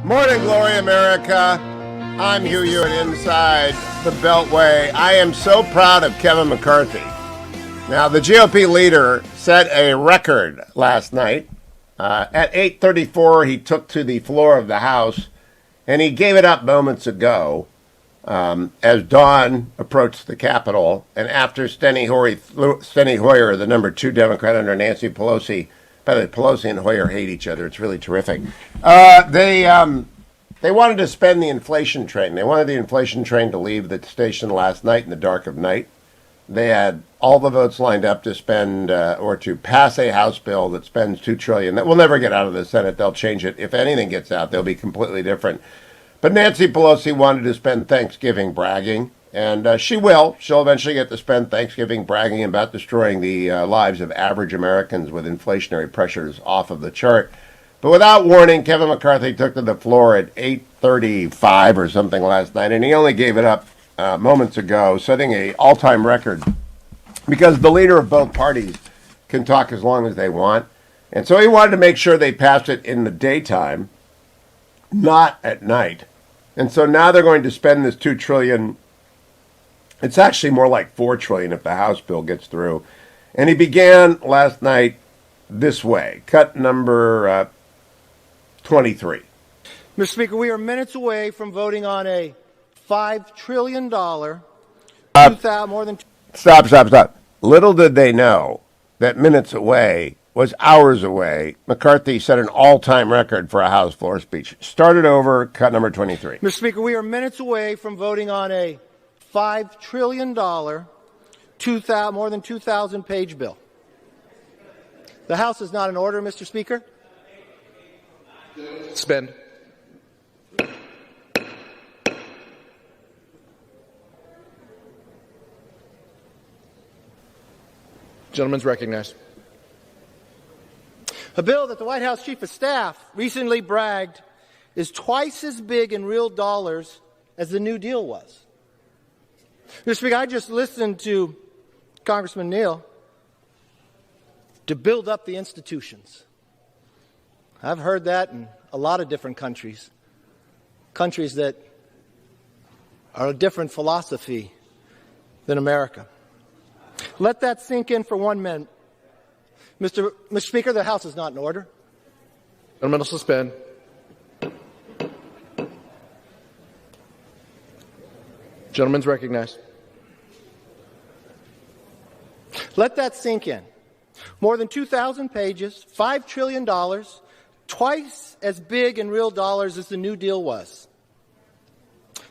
Morning glory, America. I'm Hugh Hewitt inside the Beltway. I am so proud of Kevin McCarthy. Now, the GOP leader set a record last night. At 8:34, he took to the floor of the House, and he gave it up moments ago as dawn approached the Capitol, and after Steny Hoyer, the number 2 Democrat under Nancy Pelosi. By the way, Pelosi and Hoyer hate each other. It's really terrific. They wanted to spend the inflation train. They wanted the inflation train to leave the station last night in the dark of night. They had all the votes lined up to spend or to pass a House bill that spends $2 trillion. That will never get out of the Senate. They'll change it. If anything gets out, they'll be completely different. But Nancy Pelosi wanted to spend Thanksgiving bragging. And she will. She'll eventually get to spend Thanksgiving bragging about destroying the lives of average Americans with inflationary pressures off of the chart. But without warning, Kevin McCarthy took to the floor at 8:35 or something last night, and he only gave it up moments ago, setting an all-time record because the leader of both parties can talk as long as they want. And so he wanted to make sure they passed it in the daytime, not at night. And so now they're going to spend this $2 trillion. It's actually more like $4 trillion if the House bill gets through. And he began last night this way. Cut number 23. Mr. Speaker, we are minutes away from voting on a $5 trillion, more than... Stop. Little did they know that minutes away was hours away. McCarthy set an all-time record for a House floor speech. Started over, cut number 23. Mr. Speaker, we are minutes away from voting on a $5 trillion, more than 2,000-page bill. The House is not in order, Mr. Speaker. Spend. Gentleman's recognized. A bill that the White House Chief of Staff recently bragged is twice as big in real dollars as the New Deal was. Mr. Speaker, I just listened to Congressman Neal to build up the institutions. I've heard that in a lot of different countries that are a different philosophy than America. Let that sink in for 1 minute. Mr. Speaker, the House is not in order. Gentleman will suspend. Gentleman's recognized. Let that sink in. More than 2,000 pages, $5 trillion, twice as big in real dollars as the New Deal was.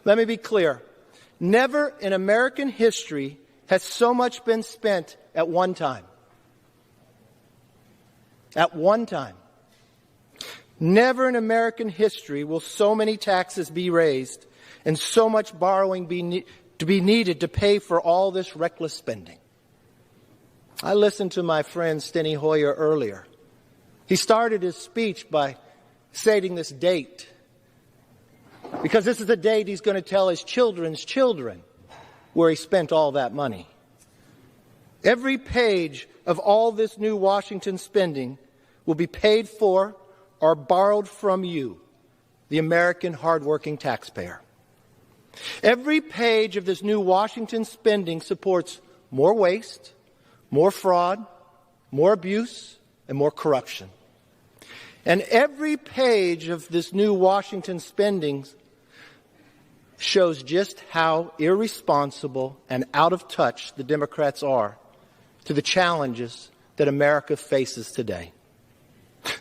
Let me be clear. Never in American history has so much been spent at one time. At one time. Never in American history will so many taxes be raised and so much borrowing be needed to pay for all this reckless spending. I listened to my friend Steny Hoyer earlier. He started his speech by stating this date, because this is the date he's going to tell his children's children where he spent all that money. Every page of all this new Washington spending will be paid for or borrowed from you, the American hardworking taxpayer. Every page of this new Washington spending supports more waste, more fraud, more abuse, and more corruption. And every page of this new Washington spending shows just how irresponsible and out of touch the Democrats are to the challenges that America faces today.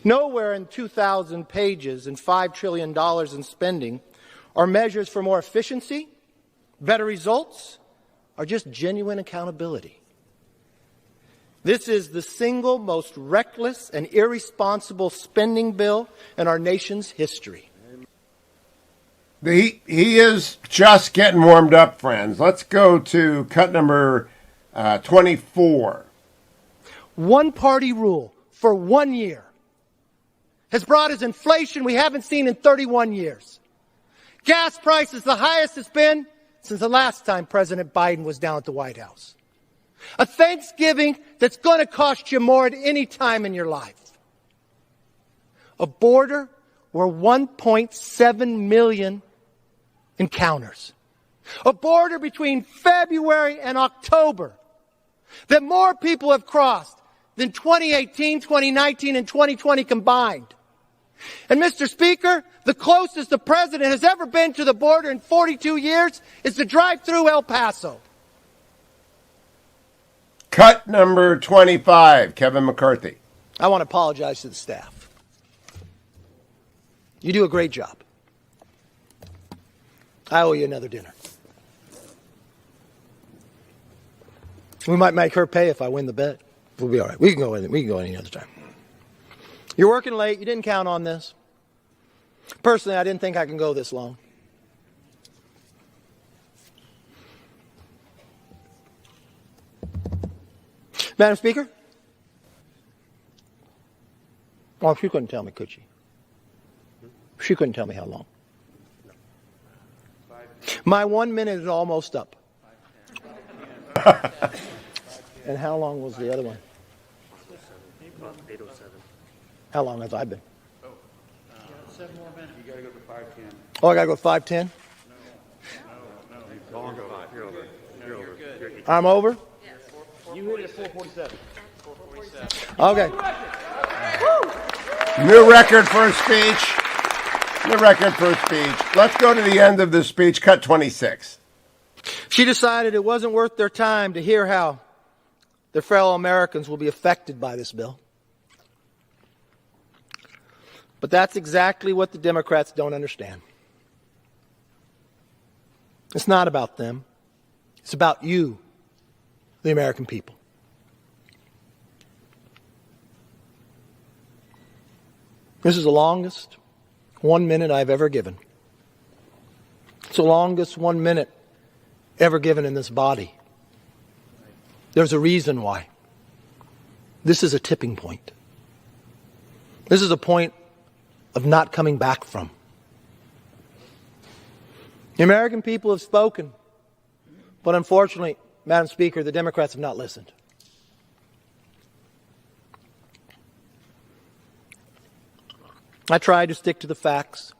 Nowhere in 2,000 pages and $5 trillion in spending are measures for more efficiency, better results, or just genuine accountability. This is the single most reckless and irresponsible spending bill in our nation's history. He is just getting warmed up, friends. Let's go to cut number 24. One-party rule for 1 year has brought us inflation we haven't seen in 31 years. Gas prices the highest it's been since the last time President Biden was down at the White House. A Thanksgiving that's going to cost you more at any time in your life. A border were 1.7 million encounters. A border between February and October that more people have crossed than 2018, 2019, and 2020 combined. And Mr. Speaker, the closest the president has ever been to the border in 42 years is to drive through El Paso. Cut number 25, Kevin McCarthy. I want to apologize to the staff. You do a great job. I owe you another dinner. We might make her pay if I win the bet. We'll be all right. We can go any other time. You're working late. You didn't count on this. Personally, I didn't think I can go this long. Madam Speaker? Well, she couldn't tell me, could she? She couldn't tell me how long. My 1 minute is almost up. And how long was the other one? 8:07. How long have I been? 7 more minutes. You got to go to 5:10. Oh, I got to go 5:10? No. Longer 5. You're over. You're over. I'm over? You hit it at 4:47. 4:47. Okay. New record for a speech. New record for a speech. Let's go to the end of the speech. Cut 26. She decided it wasn't worth their time to hear how their fellow Americans will be affected by this bill. But that's exactly what the Democrats don't understand. It's not about them. It's about you, the American people. This is the longest 1 minute I've ever given. It's the longest 1 minute ever given in this body. There's a reason why. This is a tipping point. This is a point of not coming back from. The American people have spoken, but unfortunately, Madam Speaker, the Democrats have not listened. I tried to stick to the facts.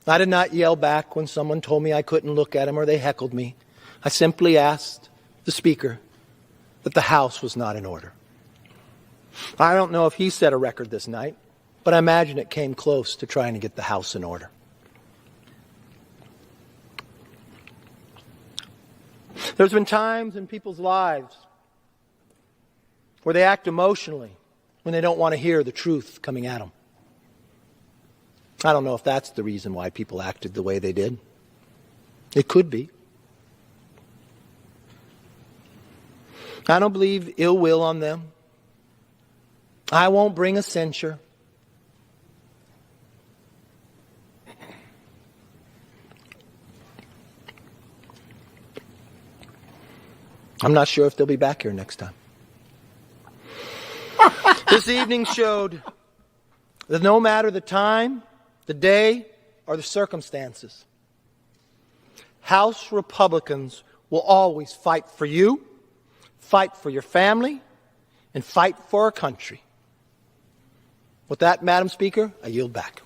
I did not yell back when someone told me I couldn't look at them or they heckled me. I simply asked the Speaker that the House was not in order. I don't know if he set a record this night, but I imagine it came close to trying to get the House in order. There's been times in people's lives where they act emotionally when they don't want to hear the truth coming at them. I don't know if that's the reason why people acted the way they did. It could be. I don't believe ill will on them. I won't bring a censure. I'm not sure if they'll be back here next time. This evening showed that no matter the time, the day, or the circumstances, House Republicans will always fight for you, fight for your family, and fight for our country. With that, Madam Speaker, I yield back.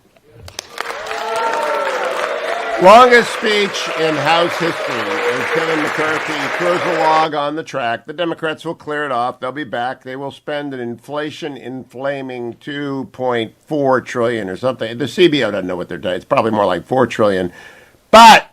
Longest speech in House history as Kevin McCarthy throws a log on the track. The Democrats will clear it off. They'll be back. They will spend an inflation-inflaming $2.4 trillion or something. The CBO doesn't know what they're doing. It's probably more like $4 trillion. But,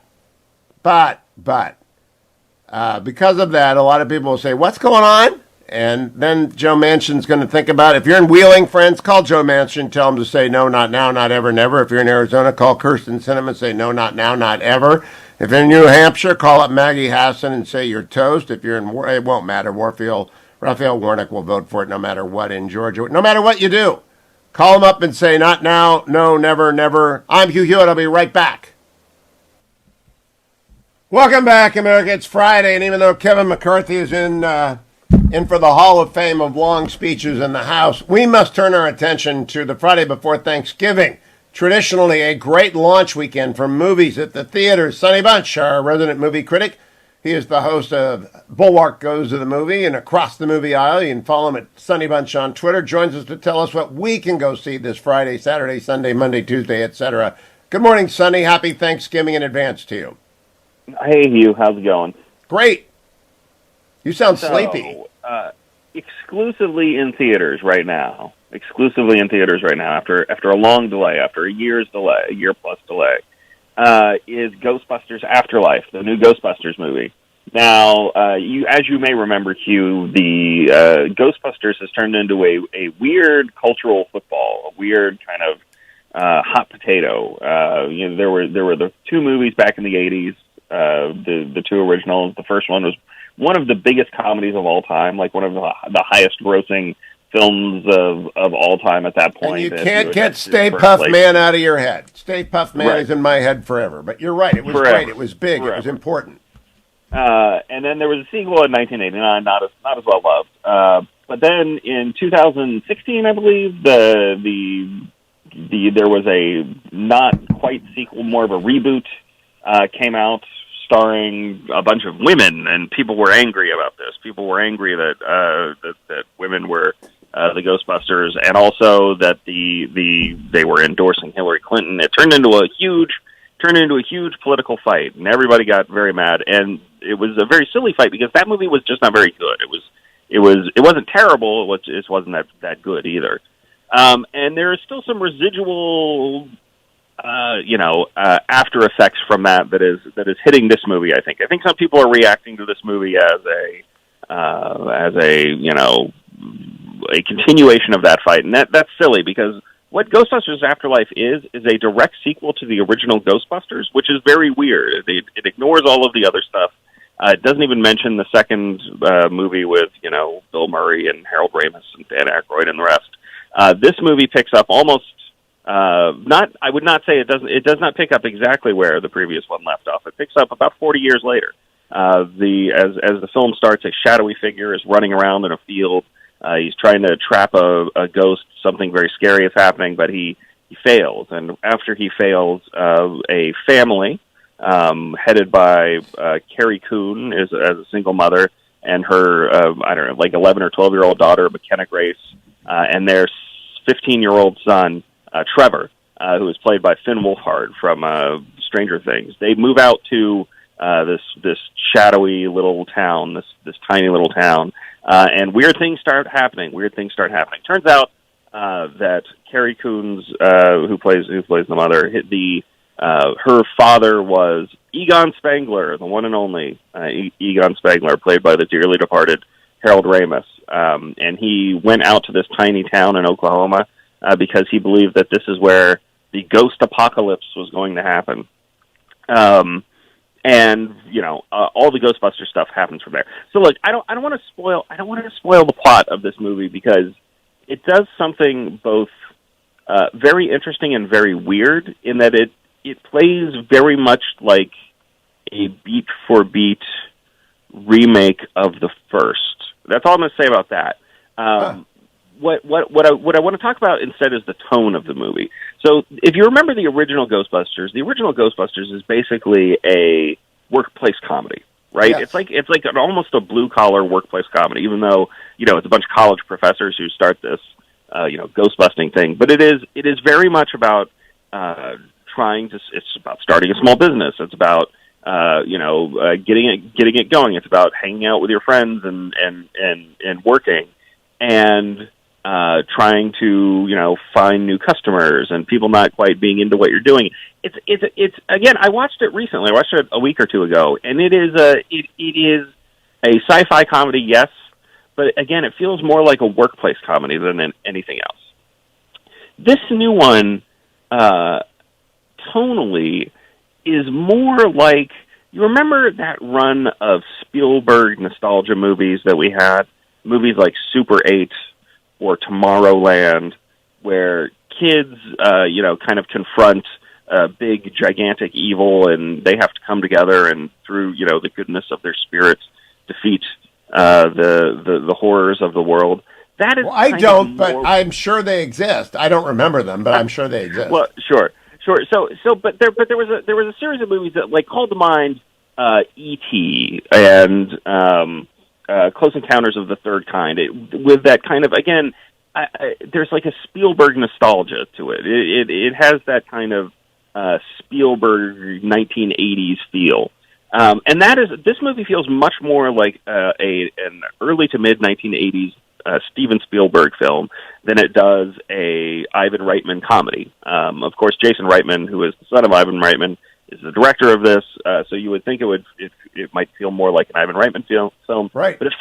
because of that, a lot of people will say, what's going on? And then Joe Manchin's going to think about it. If you're in Wheeling, friends, call Joe Manchin. Tell him to say no, not now, not ever, never. If you're in Arizona, call Kirsten Sinema and say no, not now, not ever. If you're in New Hampshire, call up Maggie Hassan and say you're toast. If you're in, it won't matter. Raphael Warnock will vote for it no matter what in Georgia. No matter what you do, call him up and say not now, no, never, never. I'm Hugh Hewitt. I'll be right back. Welcome back, America. It's Friday, and even though Kevin McCarthy is in for the Hall of Fame of long speeches in the House, we must turn our attention to the Friday before Thanksgiving. Traditionally a great launch weekend for movies at the theaters. Sonny Bunch, our resident movie critic, He is the host of Bulwark Goes to the Movie and Across the Movie Aisle. You can follow him at Sonny Bunch on Twitter. Joins us to tell us what we can go see this Friday, Saturday, Sunday, Monday, Tuesday, etc. Good morning, Sonny. Happy Thanksgiving in advance to you. Hey, Hugh. How's it going? Great. You sound sleepy. Exclusively in theaters right now. Exclusively in theaters right now. After a long delay, after a year plus delay, is Ghostbusters Afterlife, the new Ghostbusters movie. Now, as you may remember, Hugh, the Ghostbusters has turned into a weird cultural football, a weird kind of hot potato. There were the two movies back in the 80s, the two originals. The first one was one of the biggest comedies of all time, like one of the highest grossing films of all time at that point. And you can't get Stay Puft Man out of your head. Stay Puft Man is in my head forever. But you're right. It was great. It was big. It was important. And then there was a sequel in 1989, not as well loved. But then in 2016, I believe, there was a not quite sequel, more of a reboot, came out, starring a bunch of women, and people were angry about this. People were angry that women were the Ghostbusters, and also that they were endorsing Hillary Clinton. It turned into a huge political fight, and everybody got very mad. And it was a very silly fight because that movie was just not very good. It wasn't terrible. It just wasn't that good either. And there is still some residual after effects from that is hitting this movie. I think some people are reacting to this movie as a continuation of that fight, and that's silly because what Ghostbusters Afterlife is a direct sequel to the original Ghostbusters, which is very weird. It ignores all of the other stuff. It doesn't even mention the second movie with Bill Murray and Harold Ramis and Dan Aykroyd and the rest. This movie picks up almost. I would not say it does not pick up exactly where the previous one left off. It picks up about 40 years later. As the film starts, a shadowy figure is running around in a field. He's trying to trap a ghost. Something very scary is happening, but he fails. And after he fails, a family, headed by Carrie Coon as a single mother and her, 11 or 12-year-old daughter, McKenna Grace, and their 15-year-old son, Trevor, who is played by Finn Wolfhard from Stranger Things. They move out to this shadowy little town, this tiny little town, and weird things start happening. Turns out that Carrie Coons, who plays the mother, her father was Egon Spengler, the one and only Egon Spengler, played by the dearly departed Harold Ramis, and he went out to this tiny town in Oklahoma because he believed that this is where the ghost apocalypse was going to happen. And all the Ghostbuster stuff happens from there. So look, I don't want to spoil the plot of this movie because it does something both very interesting and very weird in that it plays very much like a beat for beat remake of the first. That's all I'm going to say about that. What I want to talk about instead is the tone of the movie. So if you remember the original Ghostbusters is basically a workplace comedy, right? Yes. It's like almost a blue collar workplace comedy, even though it's a bunch of college professors who start this ghostbusting thing. But it is very much about it's about starting a small business. It's about getting it going. It's about hanging out with your friends and working and trying to find new customers and people not quite being into what you're doing. It's again, I watched it recently. I watched it a week or two ago, and it is a sci-fi comedy, yes, but again, it feels more like a workplace comedy than anything else. This new one, tonally, is more like, you remember that run of Spielberg nostalgia movies that we had? Movies like Super 8 or Tomorrowland, where kids, kind of confront a big, gigantic evil, and they have to come together and through, the goodness of their spirits, defeat the horrors of the world. That is. Well, I don't, but I'm sure they exist. I don't remember them, but I'm sure they exist. Well, sure. So, but there was a series of movies that called to mind E.T. and Close Encounters of the Third Kind, with that kind of, again, there's like a Spielberg nostalgia to it. It has that kind of Spielberg 1980s feel. And this movie feels much more like an early to mid 1980s Steven Spielberg film than it does a Ivan Reitman comedy. Of course, Jason Reitman, who is the son of Ivan Reitman, is the director of this, so you would think it might feel more like an Ivan Reitman film. Right. But it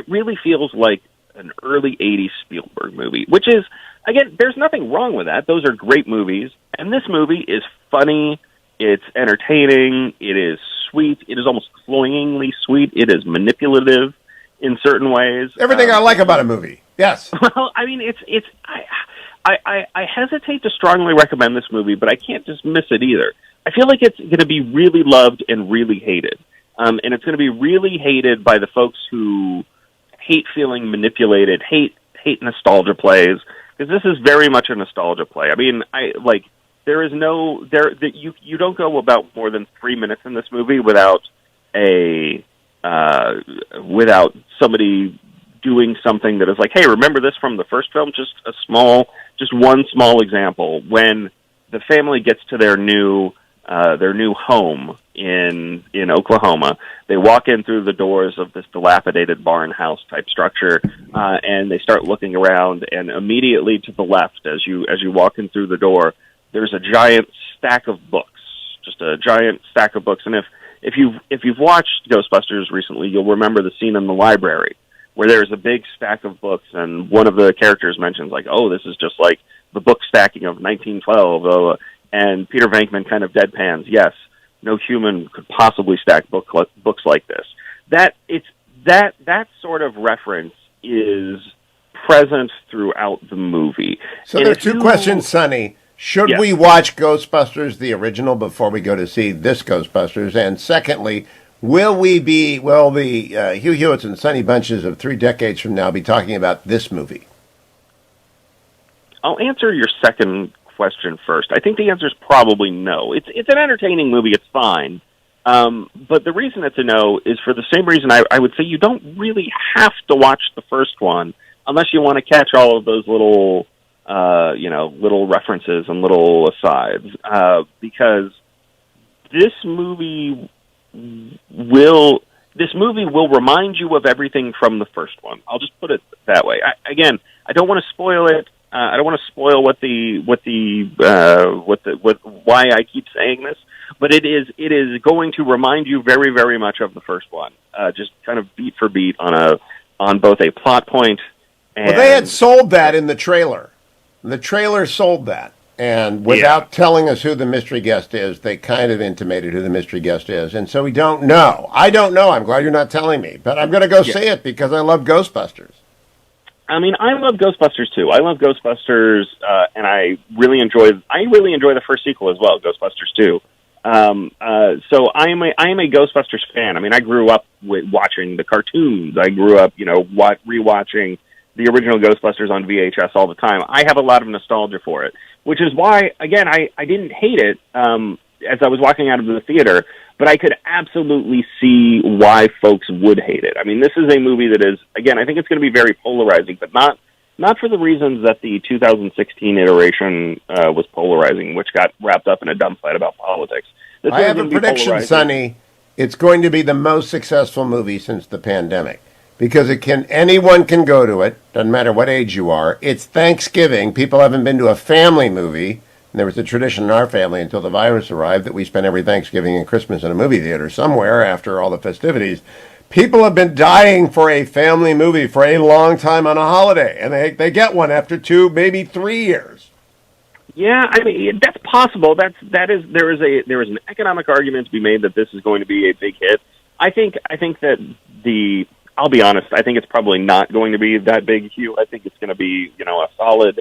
really feels like an early 80s Spielberg movie, which is, again, there's nothing wrong with that. Those are great movies, and this movie is funny, it's entertaining, it is sweet, it is almost cloyingly sweet, it is manipulative in certain ways. Everything I like about a movie. Yes. Well, I mean, I hesitate to strongly recommend this movie, but I can't dismiss it either. I feel like it's going to be really loved and really hated. And it's going to be really hated by the folks who hate feeling manipulated, hate nostalgia plays, because this is very much a nostalgia play. I mean, you don't go about more than 3 minutes in this movie without somebody doing something that is like, hey, remember this from the first film? Just one small example. When the family gets to their new home in Oklahoma, they walk in through the doors of this dilapidated barn house type structure, and they start looking around, and immediately to the left, as you walk in through the door, there's a giant stack of books, just a giant stack of books. And if you've watched Ghostbusters recently, you'll remember the scene in the library where there's a big stack of books, and one of the characters mentions, like, oh, this is just like the book stacking of 1912, and Peter Venkman kind of deadpans, yes, no human could possibly stack books like this. That sort of reference is present throughout the movie. So there are two questions, Sonny. Should we watch Ghostbusters, the original, before we go to see this Ghostbusters? And secondly, will the Hugh Hewitts and Sonny Bunches of 3 decades from now be talking about this movie? I'll answer your second question first. I think the answer is probably no. It's an entertaining movie. It's fine. But the reason it's a no is for the same reason I would say you don't really have to watch the first one unless you want to catch all of those little references and little asides. Because this movie will remind you of everything from the first one. I'll just put it that way. I don't want to spoil it. I don't want to spoil why I keep saying this, but it is going to remind you very, very much of the first one, just kind of beat for beat on both a plot point. And they had sold that in the trailer. The trailer sold that, and without telling us who the mystery guest is, they kind of intimated who the mystery guest is, and so we don't know. I don't know. I'm glad you're not telling me, but I'm going to go see it because I love Ghostbusters. I mean, I love Ghostbusters too. I love Ghostbusters, and I really enjoy the first sequel as well, Ghostbusters 2. So I am a Ghostbusters fan. I mean, I grew up watching the cartoons. I grew up, rewatching the original Ghostbusters on VHS all the time. I have a lot of nostalgia for it, which is why, again, I didn't hate it as I was walking out of the theater, but I could absolutely see why folks would hate it. I mean, this is a movie that is, again, I think it's going to be very polarizing, but not for the reasons that the 2016 iteration was polarizing, which got wrapped up in a dumb fight about politics. I have a prediction, Sonny. It's going to be the most successful movie since the pandemic. Because anyone can go to it, doesn't matter what age you are. It's Thanksgiving. People haven't been to a family movie. And there was a tradition in our family until the virus arrived that we spent every Thanksgiving and Christmas in a movie theater somewhere after all the festivities. People have been dying for a family movie for a long time on a holiday, and they get one after 2, maybe 3 years. Yeah, I mean, that's possible. There is an economic argument to be made that this is going to be a big hit. I think that I'll be honest, I think it's probably not going to be that big, Hugh. I think it's going to be, a solid,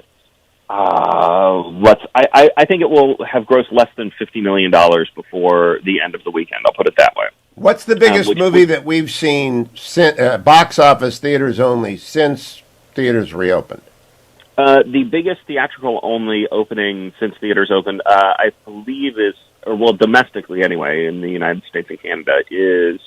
I think it will have grossed less than $50 million before the end of the weekend. I'll put it that way. What's the biggest movie that we've seen, box office, theaters only, since theaters reopened? The biggest theatrical only opening since theaters opened, I believe, is or well, domestically anyway, in the United States and Canada, is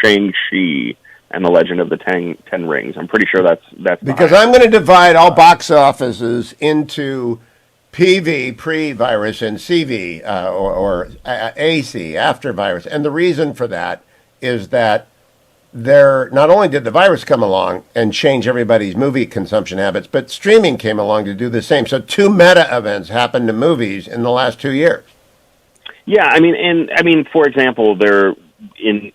Shang-Chi and the Legend of the Ten Rings. I'm pretty sure that's because I'm going to divide all box offices into PV, pre-virus, and CV, or AC, after virus. And the reason for that is that not only did the virus come along and change everybody's movie consumption habits, but streaming came along to do the same. So 2 meta events happened to movies in the last 2 years. Yeah, I mean, for example, there in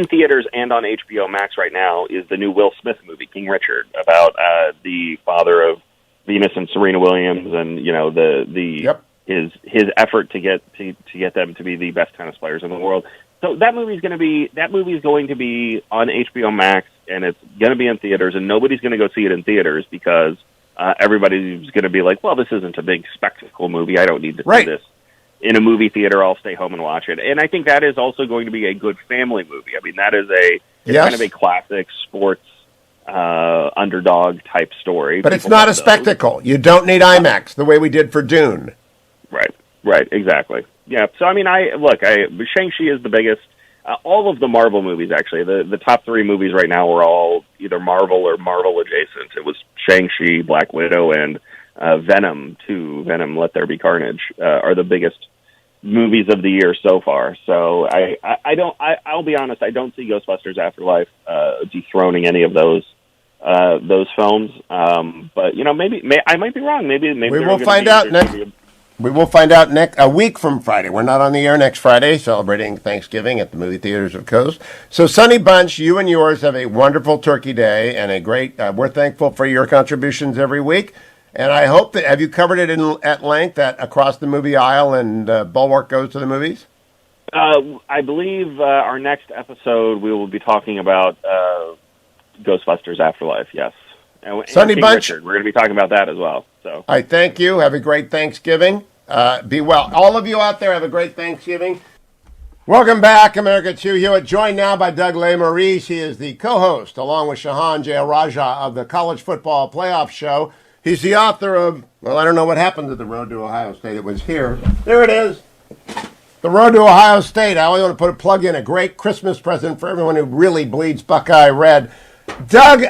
theaters and on HBO Max right now is the new Will Smith movie, King Richard, about the father of Venus and Serena Williams, and his effort to get them to be the best tennis players in the world. So that movie is going to be on HBO Max, and it's going to be in theaters, and nobody's going to go see it in theaters because everybody's going to be like, well, this isn't a big spectacle movie. I don't need to see this in a movie theater. I'll stay home and watch it. And I think that is also going to be a good family movie. I mean, that is kind of a classic sports underdog type story. But it's not a spectacle. You don't need IMAX the way we did for Dune. Right, exactly. Yeah, so I mean, Shang-Chi is the biggest. All of the Marvel movies, actually, the top 3 movies right now were all either Marvel or Marvel adjacent. It was Shang-Chi, Black Widow, and Venom 2, Venom Let There Be Carnage, are the biggest movies of the year so far. So I'll be honest, I don't see Ghostbusters Afterlife dethroning any a those films. But maybe I might be wrong. Maybe we will find out next. We will find out a week from Friday. We're not on the air next Friday, celebrating Thanksgiving at the movie theaters of Coast. So, Sonny Bunch, you and yours have a wonderful Turkey Day and a great. We're thankful for your contributions every week, and I hope that have you covered it at length at Across the Movie Aisle and Bulwark Goes to the Movies. I believe our next episode we will be talking about Ghostbusters Afterlife. Yes, and Sonny Bunch, Richard, we're going to be talking about that as well. So, I thank you. Have a great Thanksgiving. Be well. All of you out there, have a great Thanksgiving. Welcome back, America. It's Hugh Hewitt, joined now by Doug Lesmerises. He is the co-host, along with Shahan Jayaraja, of the College Football Playoff Show. He's the author of, well, I don't know what happened to The Road to Ohio State. It was here. There it is. The Road to Ohio State. I only want to plug in a great Christmas present for everyone who really bleeds Buckeye red. Doug,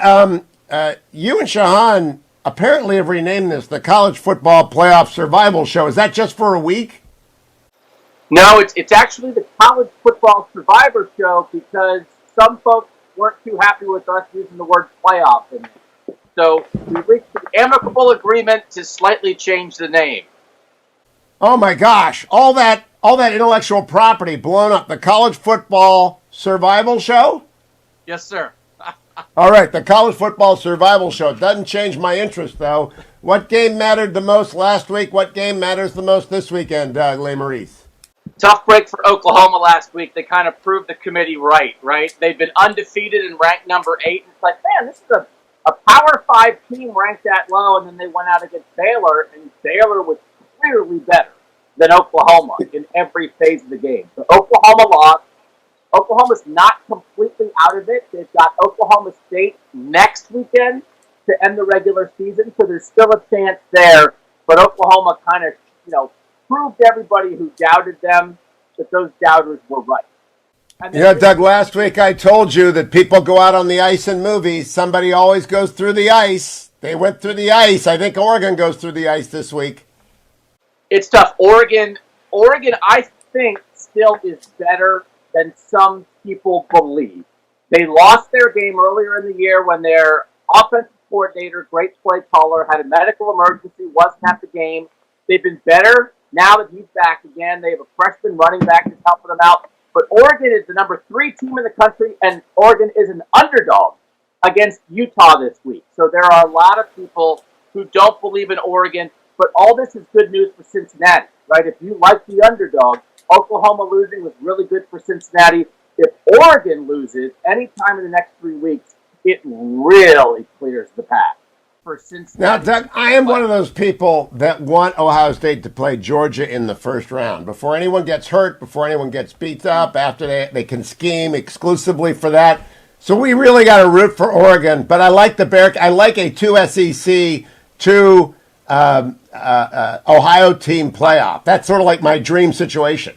you and Shahan apparently have renamed this the College Football Playoff Survival Show. Is that just for a week? No, it's actually the College Football Survivor Show because some folks weren't too happy with us using the word playoff in it. So we reached an amicable agreement to slightly change the name. Oh my gosh, all that intellectual property blown up. The College Football Survival Show? Yes, sir. All right, the College Football Survival Show. It doesn't change my interest, though. What game mattered the most last week? What game matters the most this weekend, Lesmerises? Tough break for Oklahoma last week. They kind of proved the committee right? They've been undefeated and ranked number 8. It's like, man, this is a Power 5 team ranked that low, and then they went out against Baylor, and Baylor was clearly better than Oklahoma in every phase of the game. So Oklahoma lost. Oklahoma's not completely out of it. They've got Oklahoma State next weekend to end the regular season, so there's still a chance there. But Oklahoma kind of, proved everybody who doubted them that those doubters were right. Doug, last week I told you that people go out on the ice in movies. Somebody always goes through the ice. They went through the ice. I think Oregon goes through the ice this week. It's tough. Oregon, I think, still is better than some people believe. They lost their game earlier in the year when their offensive coordinator, great play caller, had a medical emergency, wasn't at the game. They've been better now that he's back again. They have a freshman running back that's helping them out. But Oregon is the number 3 team in the country, and Oregon is an underdog against Utah this week. So there are a lot of people who don't believe in Oregon, but all this is good news for Cincinnati, right? If you like the underdog, Oklahoma losing was really good for Cincinnati. If Oregon loses anytime in the next 3 weeks, it really clears the path for Cincinnati. Now, Doug, I am one of those people that want Ohio State to play Georgia in the first round. Before anyone gets hurt, before anyone gets beat up, after they can scheme exclusively for that. So we really got to root for Oregon. But I like I like a 2 SEC, 2 Ohio team playoff. That's sort of like my dream situation.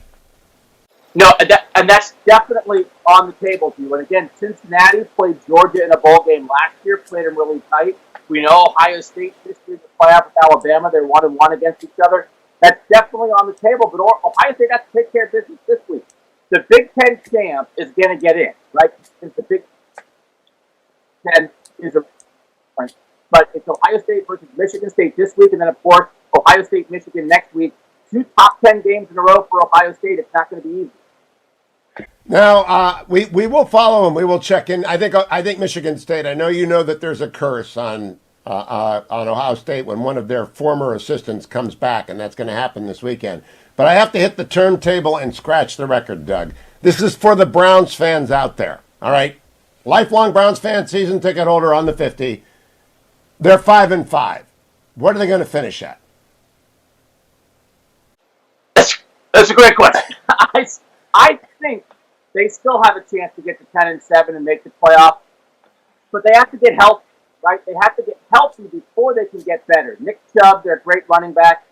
No, and that's definitely on the table for you. And again, Cincinnati played Georgia in a bowl game last year, played them really tight. We know Ohio State's history to play out with Alabama. They're 1-1 against each other. That's definitely on the table. But Ohio State has to take care of business this week. The Big Ten champ is going to get in, right? Since the Big Ten is a point. But it's Ohio State versus Michigan State this week, and then, of course, Ohio State, Michigan next week. 2 top 10 games in a row for Ohio State. It's not going to be easy. Now, we will follow him. We will check in. I think Michigan State. I know you know that there's a curse on Ohio State when one of their former assistants comes back, and that's going to happen this weekend. But I have to hit the turntable and scratch the record, Doug. This is for the Browns fans out there. All right, lifelong Browns fan, season ticket holder on the 50. They're 5-5. What are they going to finish at? That's a great question. I think they still have a chance to get to 10-7 and make the playoff, but they have to get healthy, right? They have to get healthy before they can get better. Nick Chubb, their great running back,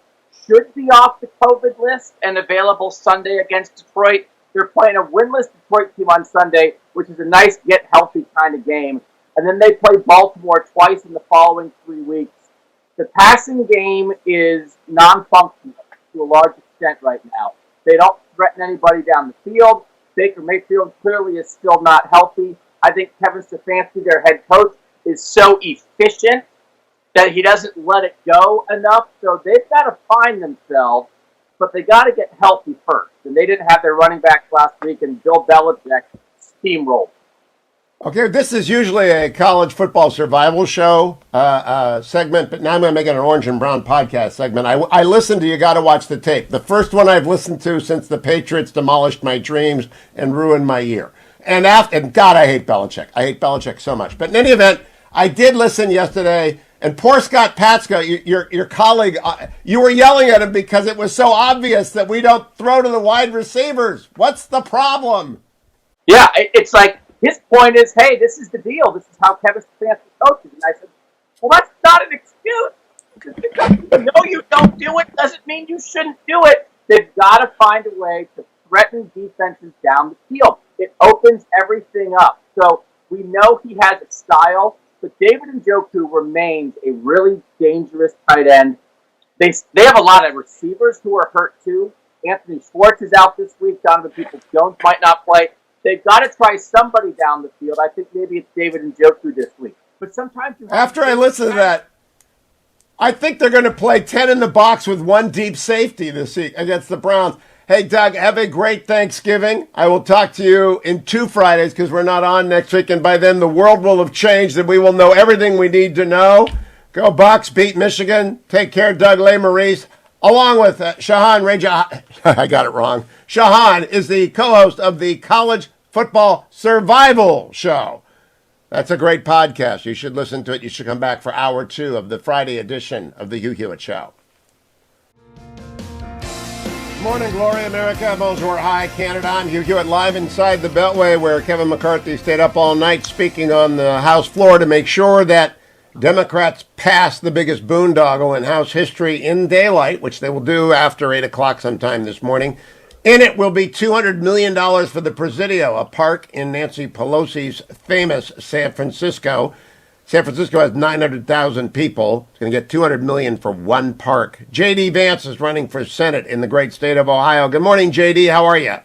should be off the COVID list and available Sunday against Detroit. They're playing a winless Detroit team on Sunday, which is a nice get healthy kind of game. And then they play Baltimore twice in the following 3 weeks. The passing game is non-functional to a large extent right now. They don't threaten anybody down the field. Baker Mayfield clearly is still not healthy. I think Kevin Stefanski, their head coach, is so efficient that he doesn't let it go enough. So they've got to find themselves, but they got to get healthy first. And they didn't have their running backs last week, and Bill Belichick steamrolled. Okay, this is usually a college football survival show segment, but now I'm going to make it an Orange and Brown podcast segment. I listened to You Got to Watch the Tape. The first one I've listened to since the Patriots demolished my dreams and ruined my year. And God, I hate Belichick. I hate Belichick so much. But in any event, I did listen yesterday, and poor Scott Patska, your colleague, you were yelling at him because it was so obvious that we don't throw to the wide receivers. What's the problem? Yeah, it's like, his point is, hey, this is the deal. This is how Kevin Stefanski coaches. And I said, well, that's not an excuse. Just because you know you don't do it doesn't mean you shouldn't do it. They've got to find a way to threaten defenses down the field. It opens everything up. So we know he has a style, but David Njoku remains a really dangerous tight end. They have a lot of receivers who are hurt too. Anthony Schwartz is out this week. Donovan Peoples-Jones might not play. They've got to try somebody down the field. I think maybe it's David Njoku this week. But sometimes after I listen to that, I think they're going to play 10 in the box with 1 deep safety this week against the Browns. Hey, Doug, have a great Thanksgiving. I will talk to you in 2 Fridays because we're not on next week. And by then, the world will have changed and we will know everything we need to know. Go Bucks, beat Michigan. Take care, Doug Lesmerises. Along with Shahan Raja, I got it wrong. Shahan is the co-host of the College Football Survival Show. That's a great podcast. You should listen to it. You should come back for hour 2 of the Friday edition of the Hugh Hewitt Show. Good morning, Glory, America. Bonjour, hi, Canada. I'm Hugh Hewitt, live inside the Beltway where Kevin McCarthy stayed up all night speaking on the House floor to make sure that Democrats pass the biggest boondoggle in House history in daylight, which they will do after 8 o'clock sometime this morning. In it will be $200 million for the Presidio, a park in Nancy Pelosi's famous San Francisco. San Francisco has 900,000 people. It's going to get $200 million for 1 park. J.D. Vance is running for Senate in the great state of Ohio. Good morning, J.D. How are you?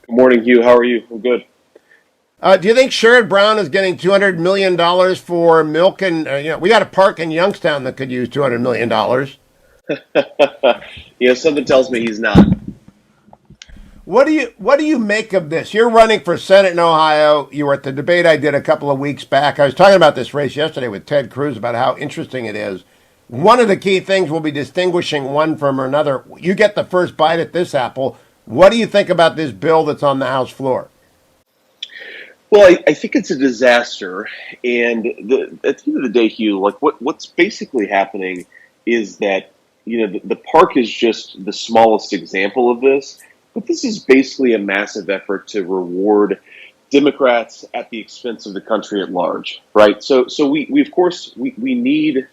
Good morning, Hugh. How are you? I'm good. Do you think Sherrod Brown is getting $200 million for milk? And we got a park in Youngstown that could use $200 million. Something tells me he's not. What do you make of this? You're running for Senate in Ohio. You were at the debate I did a couple of weeks back. I was talking about this race yesterday with Ted Cruz about how interesting it is. One of the key things will be distinguishing one from another. You get the first bite at this apple. What do you think about this bill that's on the House floor? Well, I think it's a disaster, and at the end of the day, Hugh, like what's basically happening is that the park is just the smallest example of this, but this is basically a massive effort to reward Democrats at the expense of the country at large, right? So we of course we need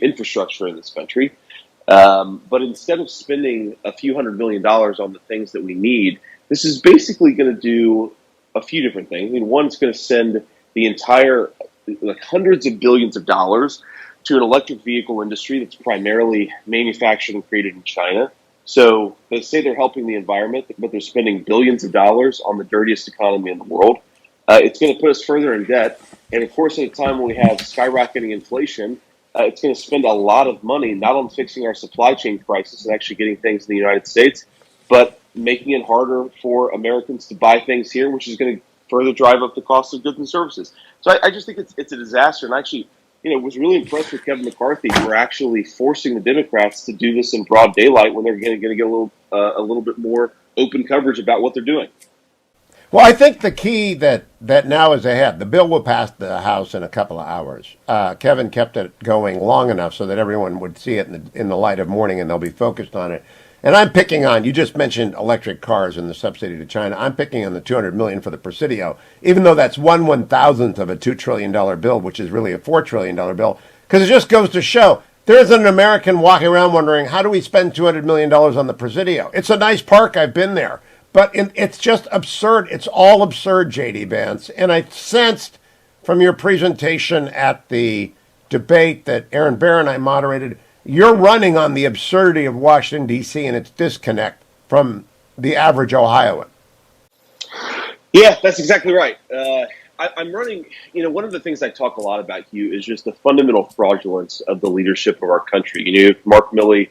infrastructure in this country. But instead of spending a few $100 million on the things that we need, this is basically going to do a few different things. I mean, one, it's going to send the entire, like, hundreds of billions of dollars to an electric vehicle industry that's primarily manufactured and created in China. So they say they're helping the environment, but they're spending billions of dollars on the dirtiest economy in the world. It's going to put us further in debt. And of course, at a time when we have skyrocketing inflation, it's going to spend a lot of money, not on fixing our supply chain crisis and actually getting things in the United States, but making it harder for Americans to buy things here, which is going to further drive up the cost of goods and services. So I just think it's a disaster. And actually, was really impressed with Kevin McCarthy for actually forcing the Democrats to do this in broad daylight when they're going to get a little bit more open coverage about what they're doing. Well, I think the key that now is ahead. The bill will pass the House in a couple of hours. Kevin kept it going long enough so that everyone would see it in the light of morning and they'll be focused on it. And I'm picking on, you just mentioned electric cars and the subsidy to China. I'm picking on the $200 million for the Presidio, even though that's 1/1000th of a $2 trillion bill, which is really a $4 trillion bill, because it just goes to show there isn't an American walking around wondering, how do we spend $200 million on the Presidio? It's a nice park. I've been there. But it's just absurd. It's all absurd, J.D. Vance. And I sensed from your presentation at the debate that Aaron Barr and I moderated, you're running on the absurdity of Washington, D.C. and its disconnect from the average Ohioan. Yeah, that's exactly right. I'm running, one of the things I talk a lot about, Hugh, is just the fundamental fraudulence of the leadership of our country. Mark Milley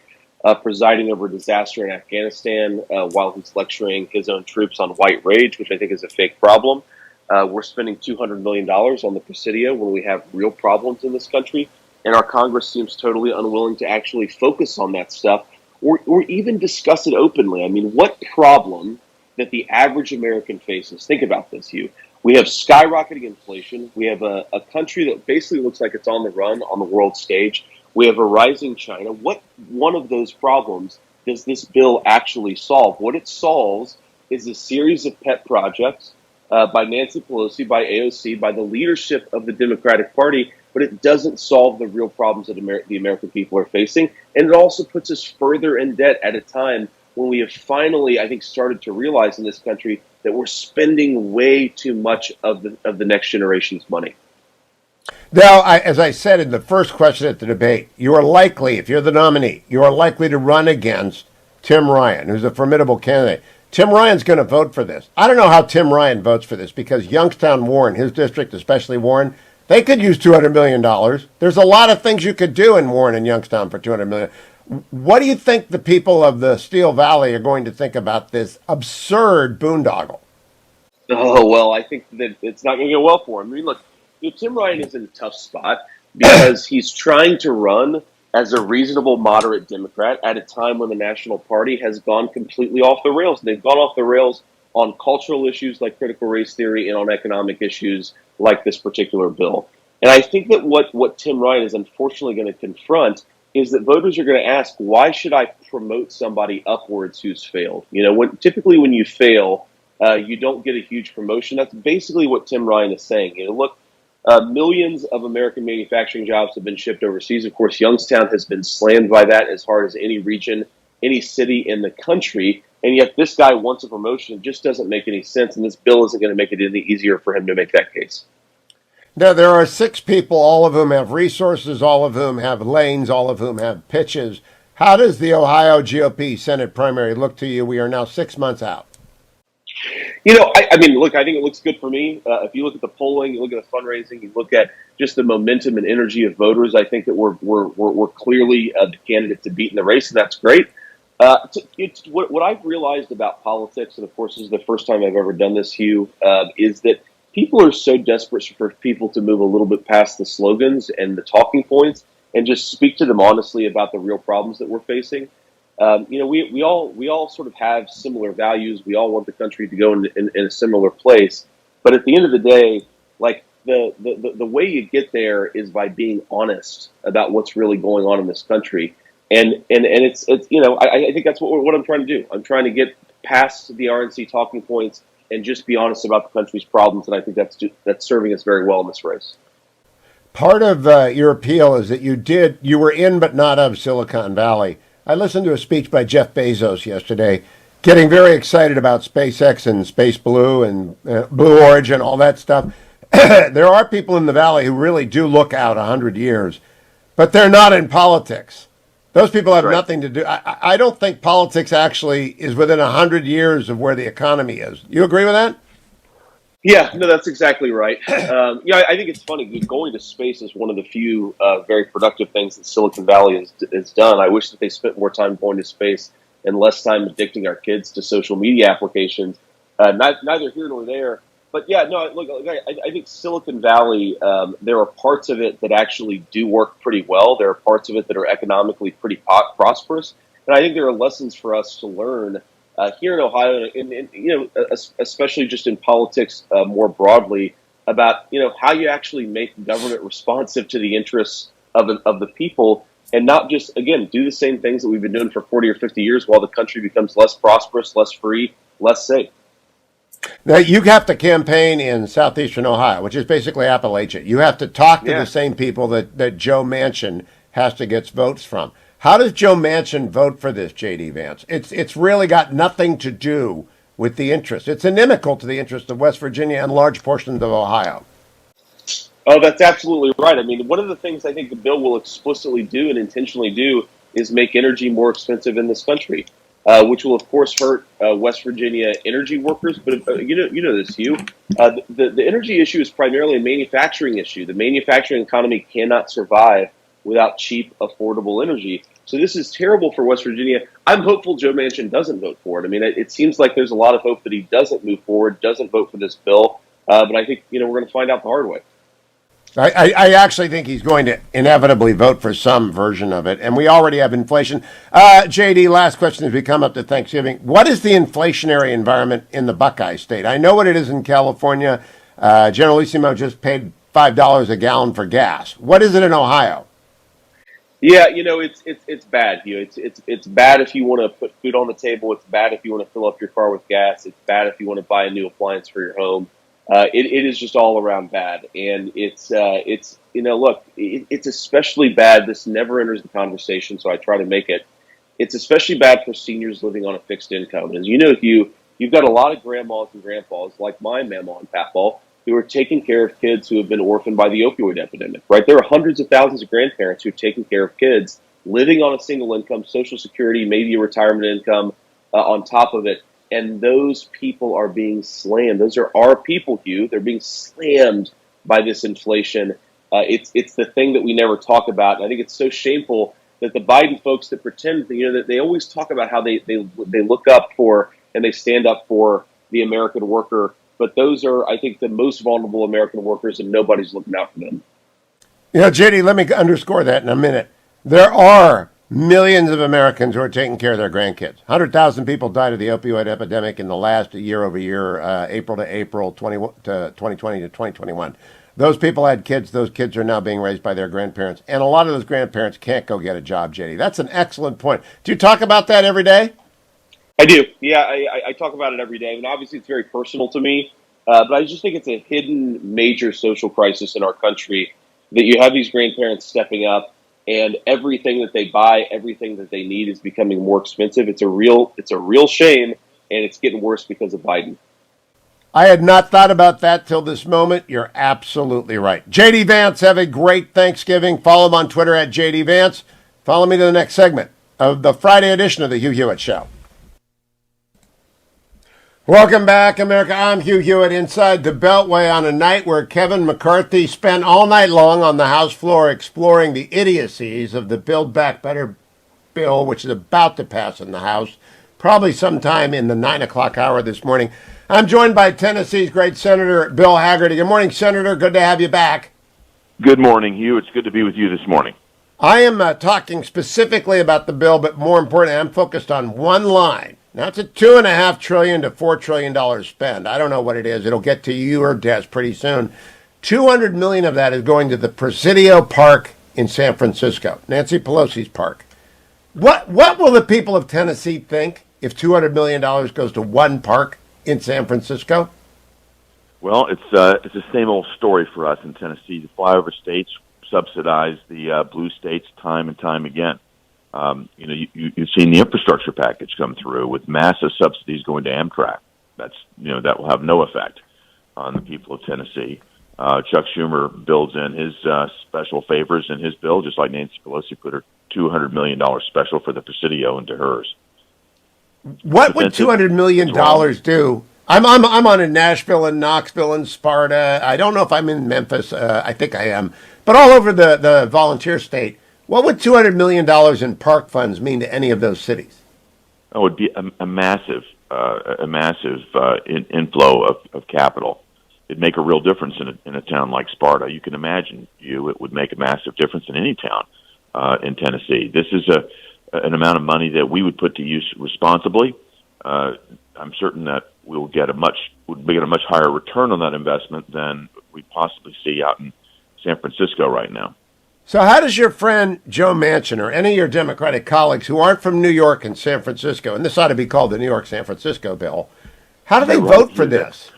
presiding over a disaster in Afghanistan while he's lecturing his own troops on white rage, which I think is a fake problem. We're spending $200 million on the Presidio when we have real problems in this country, and our Congress seems totally unwilling to actually focus on that stuff or even discuss it openly. I mean, what problem that the average American faces? Think about this, Hugh. We have skyrocketing inflation. We have a country that basically looks like it's on the run on the world stage. We have a rising China. What one of those problems does this bill actually solve? What it solves is a series of pet projects by Nancy Pelosi, by AOC, by the leadership of the Democratic Party, but it doesn't solve the real problems that the American people are facing. And it also puts us further in debt at a time when we have finally, I think, started to realize in this country that we're spending way too much of the next generation's money. Now, as I said in the first question at the debate, you are likely, if you're the nominee, you are likely to run against Tim Ryan, who's a formidable candidate. Tim Ryan's going to vote for this. I don't know how Tim Ryan votes for this because Youngstown, Warren, his district, especially Warren, they could use $200 million. There's a lot of things you could do in Warren and Youngstown for $200 million. What do you think the people of the Steel Valley are going to think about this absurd boondoggle? Oh, well, I think that it's not going to go well for him. I mean, look, Tim Ryan is in a tough spot because he's trying to run as a reasonable, moderate Democrat at a time when the National Party has gone completely off the rails. They've gone off the rails on cultural issues like critical race theory and on economic issues like this particular bill. And I think that what Tim Ryan is unfortunately going to confront is that voters are going to ask, why should I promote somebody upwards who's failed? Typically when you fail, you don't get a huge promotion. That's basically what Tim Ryan is saying. Look, millions of American manufacturing jobs have been shipped overseas. Of course, Youngstown has been slammed by that as hard as any region, any city in the country. And yet this guy wants a promotion. It just doesn't make any sense. And this bill isn't going to make it any easier for him to make that case. Now, there are 6 people, all of whom have resources, all of whom have lanes, all of whom have pitches. How does the Ohio GOP Senate primary look to you? We are now 6 months out. I mean, look, I think it looks good for me. If you look at the polling, you look at the fundraising, you look at just the momentum and energy of voters, I think that we're clearly the candidate to beat in the race, and that's great. What I've realized about politics, and of course this is the first time I've ever done this, Hugh, is that people are so desperate for people to move a little bit past the slogans and the talking points and just speak to them honestly about the real problems that we're facing. We all sort of have similar values. We all want the country to go in a similar place. But at the end of the day, like the way you get there is by being honest about what's really going on in this country. And it's I think that's what I'm trying to do. I'm trying to get past the RNC talking points and just be honest about the country's problems. And I think that's serving us very well in this race. Part of your appeal is that you were in but not of Silicon Valley. I listened to a speech by Jeff Bezos yesterday, getting very excited about SpaceX and Space Blue and Blue Origin, all that stuff. There are people in the Valley who really do look out 100 years, but they're not in politics. Those people have nothing to do. I don't think politics actually is within 100 years of where the economy is. You agree with that? Yeah, no, that's exactly right. I think it's funny. Going to space is one of the few very productive things that Silicon Valley has done. I wish that they spent more time going to space and less time addicting our kids to social media applications. Neither here nor there. But yeah, no, look, I think Silicon Valley, there are parts of it that actually do work pretty well. There are parts of it that are economically pretty prosperous. And I think there are lessons for us to learn here in Ohio, and especially just in politics more broadly, about how you actually make government responsive to the interests of the people, and not just, again, do the same things that we've been doing for 40 or 50 years while the country becomes less prosperous, less free, less safe. Now, you have to campaign in southeastern Ohio, which is basically Appalachia. You have to talk to the same people that Joe Manchin has to get votes from. How does Joe Manchin vote for this, J.D. Vance? It's really got nothing to do with the interest. It's inimical to the interest of West Virginia and large portions of Ohio. Oh, that's absolutely right. I mean, one of the ththings I think the bill will explicitly do and intentionally do is make energy more expensive in this country, which will, of course, hurt West Virginia energy workers. But you know this, Hugh. The energy issue is primarily a manufacturing issue. The manufacturing economy cannot survive without cheap, affordable energy. So this is terrible for West Virginia. I'm hopeful Joe Manchin doesn't vote for it. I mean, it seems like there's a lot of hope that he doesn't move forward, doesn't vote for this bill. But I think we're going to find out the hard way. I actually think he's going to inevitably vote for some version of it, and we already have inflation. JD, last question as we come up to Thanksgiving. What is the inflationary environment in the Buckeye State? I know what it is in California. Generalissimo just paid $5 a gallon for gas. What is it in Ohio? Yeah, it's bad, Hugh. It's bad if you want to put food on the table. It's bad if you want to fill up your car with gas. It's bad if you want to buy a new appliance for your home. It is just all around bad, and it's especially bad. This never enters the conversation, so I try to make it. It's especially bad for seniors living on a fixed income. As you know, you've got a lot of grandmas and grandpas, like my mama and papa, who are taking care of kids who have been orphaned by the opioid epidemic. Right, there are hundreds of thousands of grandparents who are taking care of kids living on a single income, Social Security, maybe a retirement income on top of it. And those people are being slammed. Those are our people, Hugh. They're being slammed by this inflation. It's the thing that we never talk about. And I think it's so shameful that the Biden folks that pretend, that they always talk about how they look up for and they stand up for the American worker. But those are, I think, the most vulnerable American workers, and nobody's looking out for them. JD, let me underscore that in a minute. There are millions of Americans who are taking care of their grandkids. 100,000 people died of the opioid epidemic in the last year-over-year, April to April, 2020 to 2021. Those people had kids. Those kids are now being raised by their grandparents. And a lot of those grandparents can't go get a job, JD. That's an excellent point. Do you talk about that every day? I do. Yeah, I talk about it every day. And obviously it's very personal to me. But I just think it's a hidden major social crisis in our country that you have these grandparents stepping up, and everything that they buy, everything that they need is becoming more expensive. It's a real shame, and it's getting worse because of Biden. I had not thought about that till this moment. You're absolutely right. JD Vance, have a great Thanksgiving. Follow him on Twitter at JD Vance. Follow me to the next segment of the Friday edition of the Hugh Hewitt Show. Welcome back, America. I'm Hugh Hewitt inside the Beltway on a night where Kevin McCarthy spent all night long on the House floor exploring the idiocies of the Build Back Better bill, which is about to pass in the House, probably sometime in the 9 o'clock hour this morning. I'm joined by Tennessee's great Senator Bill Hagerty. Good morning, Senator. Good to have you back. Good morning, Hugh. It's good to be with you this morning. I am talking specifically about the bill, but more importantly, I'm focused on one line. Now, it's a $2.5 trillion to $4 trillion spend. I don't know what it is. It'll get to your desk pretty soon. $200 million of that is going to the Presidio Park in San Francisco, Nancy Pelosi's park. What will the people of Tennessee think if $200 million goes to one park in San Francisco? Well, it's the same old story for us in Tennessee. The flyover states subsidize the blue states time and time again. You've seen the infrastructure package come through with massive subsidies going to Amtrak. That will have no effect on the people of Tennessee. Chuck Schumer builds in his special favors in his bill, just like Nancy Pelosi put her $200 million special for the Presidio into hers. What would $200 million do? I'm on in Nashville and Knoxville and Sparta. I don't know if I'm in Memphis. I think I am. But all over the volunteer state, what would $200 million in park funds mean to any of those cities? It would be a massive inflow of capital. It'd make a real difference in a town like Sparta. You can imagine, it would make a massive difference in any town in Tennessee. This is an amount of money that we would put to use responsibly. I'm certain that would get a much higher return on that investment than we possibly see out in San Francisco right now. So how does your friend Joe Manchin or any of your Democratic colleagues who aren't from New York and San Francisco, and this ought to be called the New York-San Francisco bill, how do they vote for this?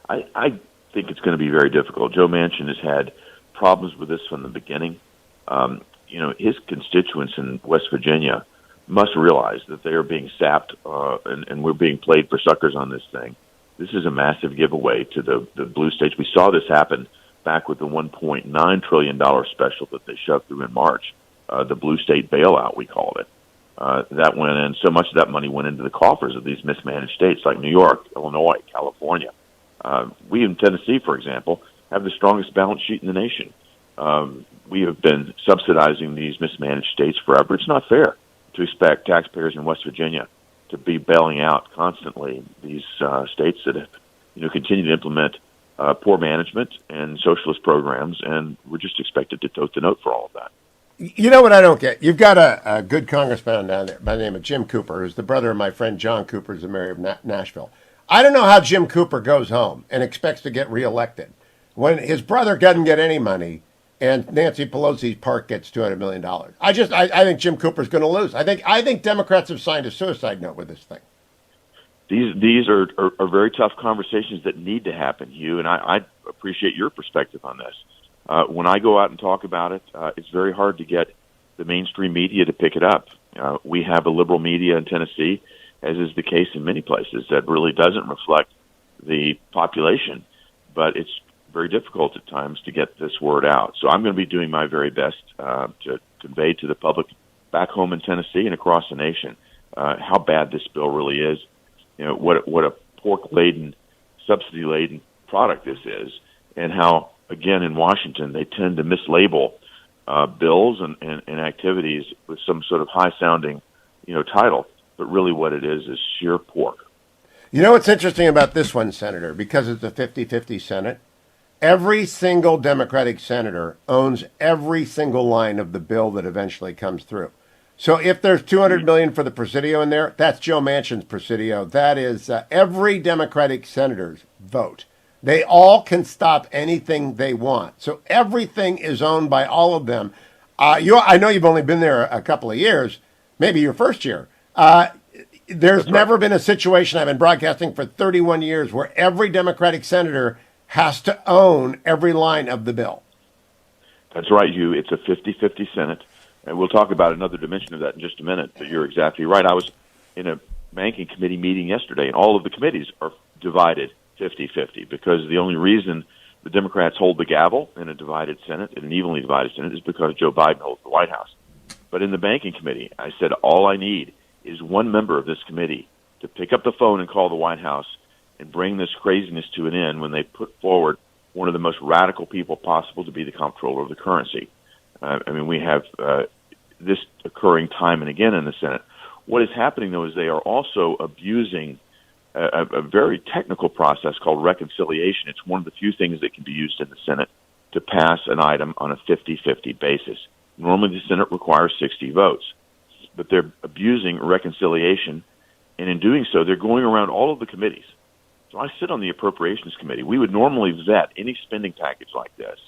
I think it's going to be very difficult. Joe Manchin has had problems with this from the beginning. His constituents in West Virginia must realize that they are being sapped and we're being played for suckers on this thing. This is a massive giveaway to the blue states. We saw this happen back with the $1.9 trillion special that they shoved through in March, the blue state bailout, we called it. That went in, so much of that money went into the coffers of these mismanaged states like New York, Illinois, California. We in Tennessee, for example, have the strongest balance sheet in the nation. We have been subsidizing these mismanaged states forever. It's not fair to expect taxpayers in West Virginia to be bailing out constantly these states that have, continue to implement poor management and socialist programs, and we're just expected to tote the note for all of that. You know what I don't get? You've got a good congressman down there by the name of Jim Cooper, who's the brother of my friend John Cooper, who's the mayor of Nashville. I don't know how Jim Cooper goes home and expects to get reelected when his brother doesn't get any money and Nancy Pelosi's park gets $200 million. I think Jim Cooper's going to lose. I think Democrats have signed a suicide note with this thing. These are very tough conversations that need to happen, Hugh, and I appreciate your perspective on this. When I go out and talk about it, it's very hard to get the mainstream media to pick it up. We have a liberal media in Tennessee, as is the case in many places, that really doesn't reflect the population, but it's very difficult at times to get this word out. So I'm going to be doing my very best to convey to the public back home in Tennessee and across the nation how bad this bill really is. What a pork-laden, subsidy-laden product this is, and how, again, in Washington, they tend to mislabel bills and activities with some sort of high-sounding, title. But really what it is sheer pork. You know what's interesting about this one, Senator? Because it's a 50-50 Senate, every single Democratic senator owns every single line of the bill that eventually comes through. So if there's $200 million for the Presidio in there, that's Joe Manchin's Presidio. That is every Democratic senator's vote. They all can stop anything they want. So everything is owned by all of them. I know you've only been there a couple of years, maybe your first year. There's never been a situation, I've been broadcasting for 31 years, where every Democratic senator has to own every line of the bill. That's right, Hugh. It's a 50-50 Senate. And we'll talk about another dimension of that in just a minute, but you're exactly right. I was in a banking committee meeting yesterday, and all of the committees are divided 50-50 because the only reason the Democrats hold the gavel in a divided Senate, in an evenly divided Senate, is because Joe Biden holds the White House. But in the banking committee, I said all I need is one member of this committee to pick up the phone and call the White House and bring this craziness to an end when they put forward one of the most radical people possible to be the comptroller of the currency. We have this occurring time and again in the Senate. What is happening, though, is they are also abusing a very technical process called reconciliation. It's one of the few things that can be used in the Senate to pass an item on a 50-50 basis. Normally, the Senate requires 60 votes, but they're abusing reconciliation, and in doing so, they're going around all of the committees. So I sit on the Appropriations Committee. We would normally vet any spending package like this.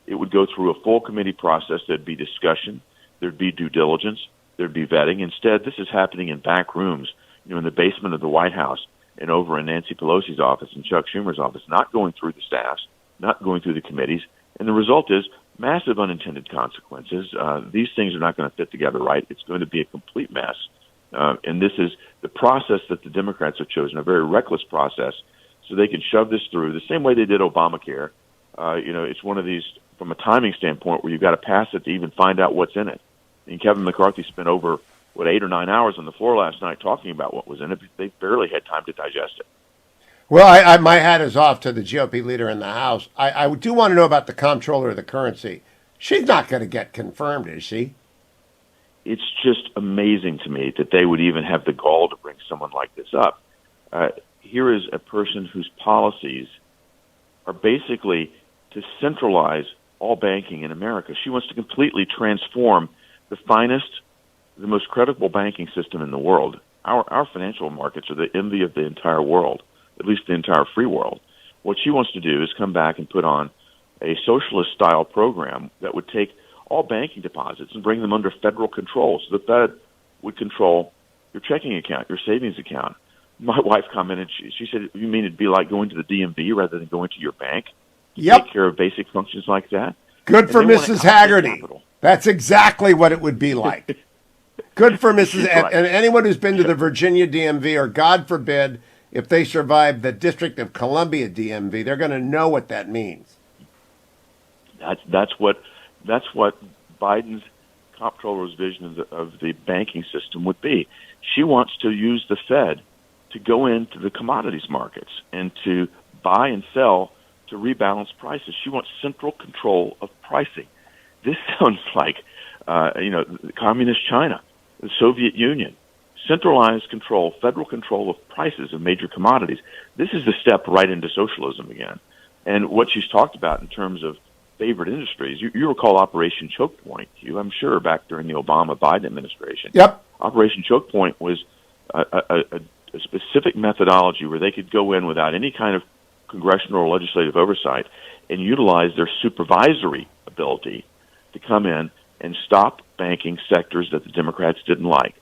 It would go through a full committee process. There'd be discussion. There'd be due diligence. There'd be vetting. Instead, this is happening in back rooms, in the basement of the White House and over in Nancy Pelosi's office and Chuck Schumer's office, not going through the staffs, not going through the committees. And the result is massive unintended consequences. These things are not going to fit together right. It's going to be a complete mess. And this is the process that the Democrats have chosen, a very reckless process, so they can shove this through the same way they did Obamacare. It's one of these, from a timing standpoint, where you've got to pass it to even find out what's in it. And Kevin McCarthy spent over, 8 or 9 hours on the floor last night talking about what was in it. They barely had time to digest it. Well, my hat is off to the GOP leader in the House. I do want to know about the comptroller of the currency. She's not going to get confirmed, is she? It's just amazing to me that they would even have the gall to bring someone like this up. Here is a person whose policies are basically to centralize all banking in America. She wants to completely transform the finest, the most credible banking system in the world. Our financial markets are the envy of the entire world, at least the entire free world. What she wants to do is come back and put on a socialist-style program that would take all banking deposits and bring them under federal control. So the Fed would control your checking account, your savings account. My wife commented, she said, you mean it'd be like going to the DMV rather than going to your bank? Yep. Take care of basic functions like that? Good for Mrs. Hagerty. That's exactly what it would be like. Good for Mrs. Right. And anyone who's been to the Virginia DMV, or God forbid, if they survive the District of Columbia DMV, they're going to know what that means. That's what Biden's comptroller's vision of the banking system would be. She wants to use the Fed to go into the commodities markets and to buy and sell to rebalance prices. She wants central control of pricing. This sounds like, communist China, the Soviet Union. Centralized control, federal control of prices of major commodities. This is the step right into socialism again. And what she's talked about in terms of favorite industries, you recall Operation Choke Point, Hugh, I'm sure, back during the Obama-Biden administration. Yep. Operation Choke Point was a specific methodology where they could go in without any kind of congressional or legislative oversight and utilize their supervisory ability to come in and stop banking sectors that the Democrats didn't like.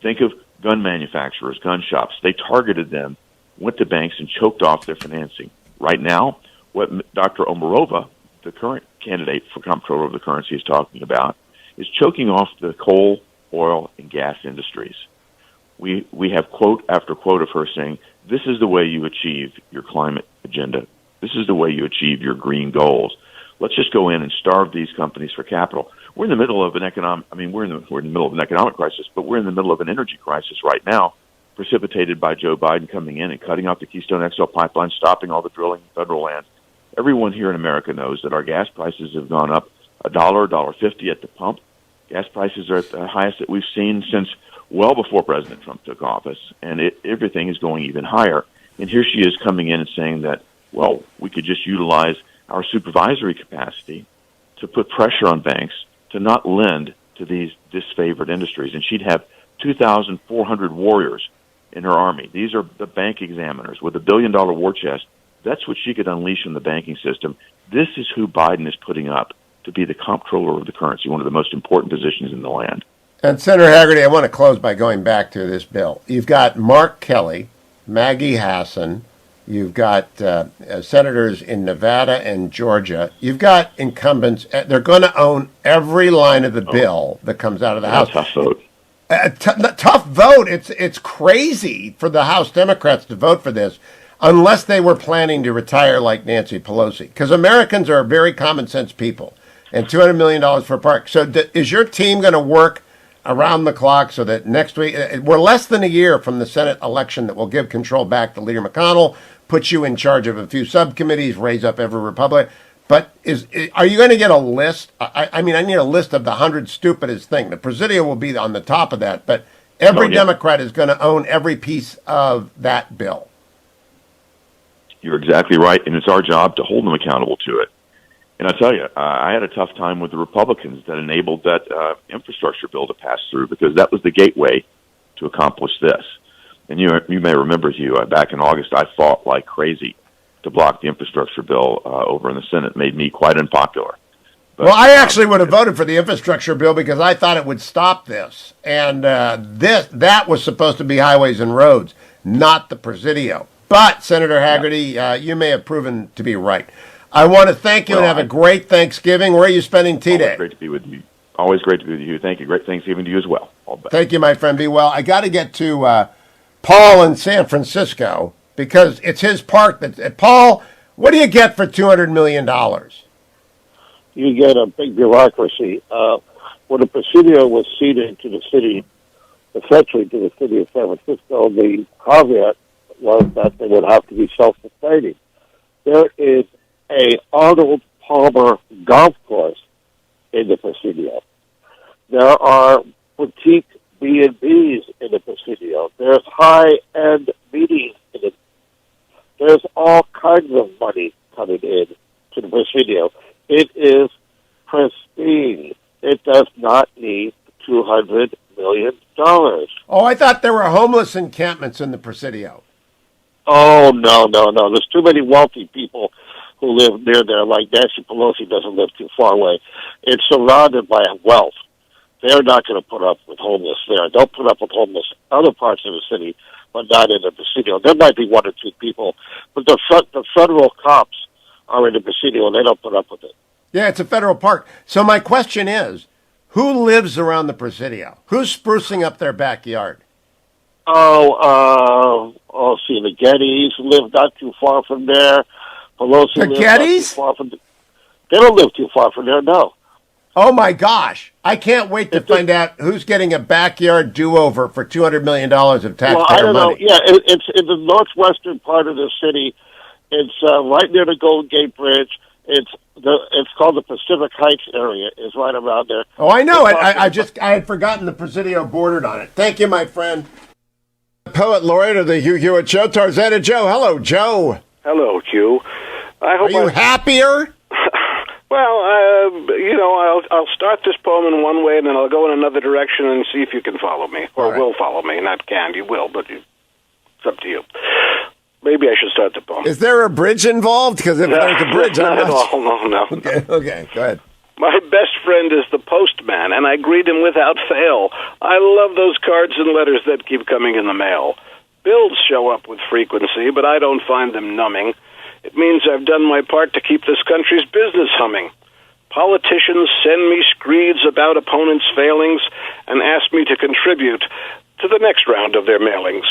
Think of gun manufacturers, gun shops. They targeted them, went to banks, and choked off their financing. Right now, what Dr. Omarova, the current candidate for comptroller of the currency, is talking about is choking off the coal, oil, and gas industries. We have quote after quote of her saying, this is the way you achieve your climate agenda. This is the way you achieve your green goals. Let's just go in and starve these companies for capital. We're in the middle of an we're in the middle of an economic crisis, but we're in the middle of an energy crisis right now, precipitated by Joe Biden coming in and cutting off the Keystone XL pipeline, stopping all the drilling in federal lands. Everyone here in America knows that our gas prices have gone up $1.50 at the pump. Gas prices are at the highest that we've seen since well before President Trump took office, and everything is going even higher. And here she is coming in and saying that, well, we could just utilize our supervisory capacity to put pressure on banks to not lend to these disfavored industries. And she'd have 2,400 warriors in her army. These are the bank examiners with $1 billion war chest. That's what she could unleash in the banking system. This is who Biden is putting up to be the comptroller of the currency, one of the most important positions in the land. And Senator Hagerty, I want to close by going back to this bill. You've got Mark Kelly, Maggie Hassan. You've got senators in Nevada and Georgia. You've got incumbents. They're going to own every line of the bill that comes out of the House. Tough vote. Tough vote. It's crazy for the House Democrats to vote for this unless they were planning to retire like Nancy Pelosi. Because Americans are very common sense people. And $200 million for a park. So is your team going to work around the clock so that next week, we're less than a year from the Senate election that will give control back to Leader McConnell, put you in charge of a few subcommittees, raise up every Republican. But are you going to get a list? I need a list of the 100 stupidest things. The Presidio will be on the top of that, but every Democrat is going to own every piece of that bill. You're exactly right, and it's our job to hold them accountable to it. And I tell you, I had a tough time with the Republicans that enabled that infrastructure bill to pass through, because that was the gateway to accomplish this. And you may remember, Hugh, back in August, I fought like crazy to block the infrastructure bill over in the Senate. It made me quite unpopular. But, well, I actually would have voted for the infrastructure bill because I thought it would stop this. And that was supposed to be highways and roads, not the Presidio. But, Senator Hagerty, you may have proven to be right. I want to thank you Well, and have a great Thanksgiving. Where are you spending Tea Day? Always great to be with you. Always great to be with you. Thank you. Great Thanksgiving to you as well. All the best. Thank you, my friend. Be well. I got to get to Paul in San Francisco because it's his park. Paul, what do you get for $200 million? You get a big bureaucracy. When the Presidio was ceded to the city, essentially to the city of San Francisco, the caveat was that they would have to be self-sustaining. There is a Arnold Palmer golf course in the Presidio. There are boutique B&Bs in the Presidio. There's high-end meetings in it. There's all kinds of money coming in to the Presidio. It is pristine. It does not need $200 million. Oh, I thought there were homeless encampments in the Presidio. Oh, no. There's too many wealthy people who live near there, like Nancy Pelosi doesn't live too far away. It's surrounded by wealth. They're not going to put up with homeless there. They'll put up with homeless other parts of the city, but not in the Presidio. There might be one or two people, but the federal cops are in the Presidio, and they don't put up with it. Yeah, it's a federal park. So my question is, who lives around the Presidio? Who's sprucing up their backyard? See, the Gettys live not too far from there. Pelosi The lives Gettys? not too far from there. They don't live too far from there, no. Oh, my gosh. I can't wait to find out who's getting a backyard do-over for $200 million of taxpayer Well, I don't money. know. Yeah, it's in the northwestern part of the city. It's right near the Golden Gate Bridge. It's called the Pacific Heights area. It's right around there. Oh, I know it. I had forgotten the Presidio bordered on it. Thank you, my friend. Poet laureate of the Hugh Hewitt Show, Tarzana Joe. Hello, Joe. Hello, Hugh. Are you happier? Well, I'll start this poem in one way, and then I'll go in another direction and see if you can follow me, or will follow me. Not can, you will, but it's up to you. Maybe I should start the poem. Is there a bridge involved? Because if there's a bridge, I'm not... No. Okay, go ahead. My best friend is the postman, and I greet him without fail. I love those cards and letters that keep coming in the mail. Bills show up with frequency, but I don't find them numbing. It means I've done my part to keep this country's business humming. Politicians send me screeds about opponents' failings and ask me to contribute to the next round of their mailings.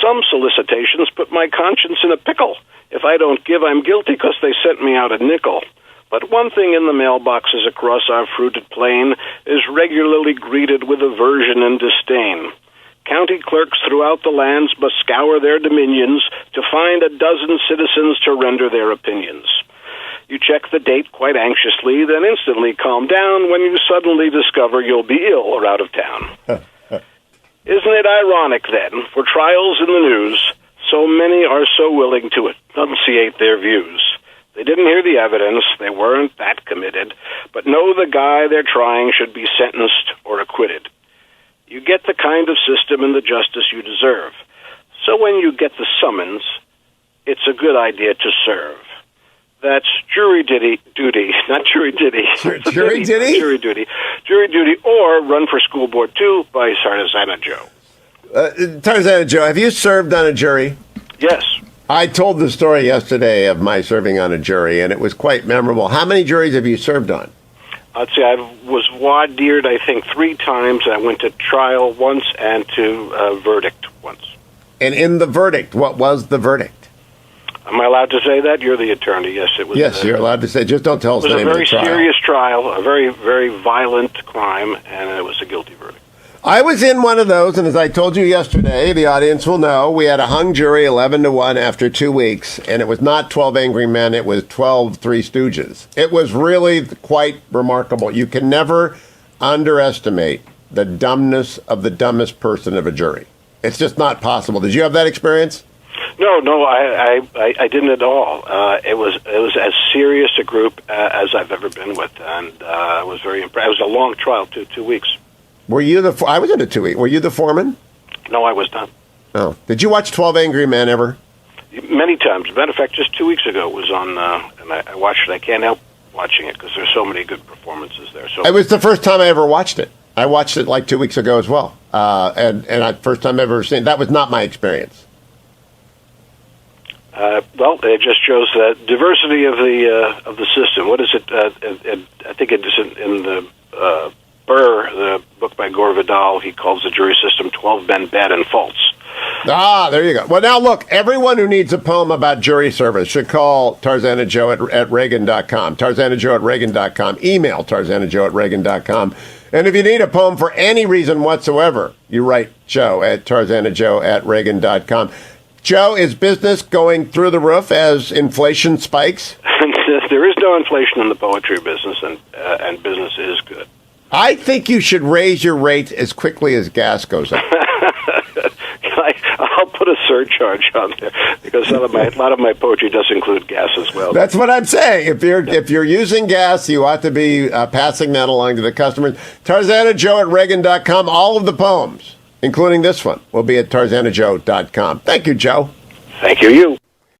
Some solicitations put my conscience in a pickle. If I don't give, I'm guilty because they sent me out a nickel. But one thing in the mailboxes across our fruited plain is regularly greeted with aversion and disdain. County clerks throughout the lands must scour their dominions to find a dozen citizens to render their opinions. You check the date quite anxiously, then instantly calm down when you suddenly discover you'll be ill or out of town. Isn't it ironic, then, for trials in the news, so many are so willing to enunciate their views? They didn't hear the evidence, they weren't that committed, but know the guy they're trying should be sentenced or acquitted. You get the kind of system and the justice you deserve. So when you get the summons, it's a good idea to serve. That's jury duty, not jury ditty. Jury ditty? Jury duty. Jury duty, or Run for School Board 2 by Tarzana Joe. Tarzana Joe, have you served on a jury? Yes. I told the story yesterday of my serving on a jury, and it was quite memorable. How many juries have you served on? I'd say I was voir-dired, I think, 3 times. I went to trial once and to verdict once. And in the verdict, what was the verdict? Am I allowed to say that? You're the attorney. Yes, it was. Yes, you're allowed to say. Just don't tell us the name of the trial. It was a very serious trial, a very, very violent crime, and it was a guilty verdict. I was in one of those, and as I told you yesterday, the audience will know, we had a hung jury 11-1 after 2 weeks, and it was not 12 Angry Men, it was 12 Three Stooges. It was really quite remarkable. You can never underestimate the dumbness of the dumbest person of a jury. It's just not possible. Did you have that experience? No, I didn't at all. It was as serious a group as I've ever been with, and I was very impressed. It was a long trial, 2 weeks. Were you I was in a 2 week. Were you the foreman? No, I was not. Oh. Did you watch 12 Angry Men ever? Many times. As a matter of fact, just 2 weeks ago it was on, and I watched it. I can't help watching it because there's so many good performances there. So it was the first time I ever watched it. I watched it like 2 weeks ago as well. And first time I've ever seen it. That was not my experience. Well, it just shows that diversity of the system. What is it? I think it is in the Burr, the book by Gore Vidal. He calls the jury system 12 men bad and false. Ah, there you go. Well, now look, everyone who needs a poem about jury service should call TarzanaJoe at Reagan.com. TarzanaJoe at Reagan.com. Email TarzanaJoe at Reagan.com. And if you need a poem for any reason whatsoever, you write Joe at TarzanaJoe at Reagan.com. Joe, is business going through the roof as inflation spikes? There is no inflation in the poetry business, and business is good. I think you should raise your rates as quickly as gas goes up. I'll put a surcharge on there because a lot of my poetry does include gas as well. That's what I'm saying. If you're using gas, you ought to be passing that along to the customers. TarzanaJoe at Reagan.com. All of the poems, including this one, will be at TarzanaJoe.com. Thank you, Joe. Thank you.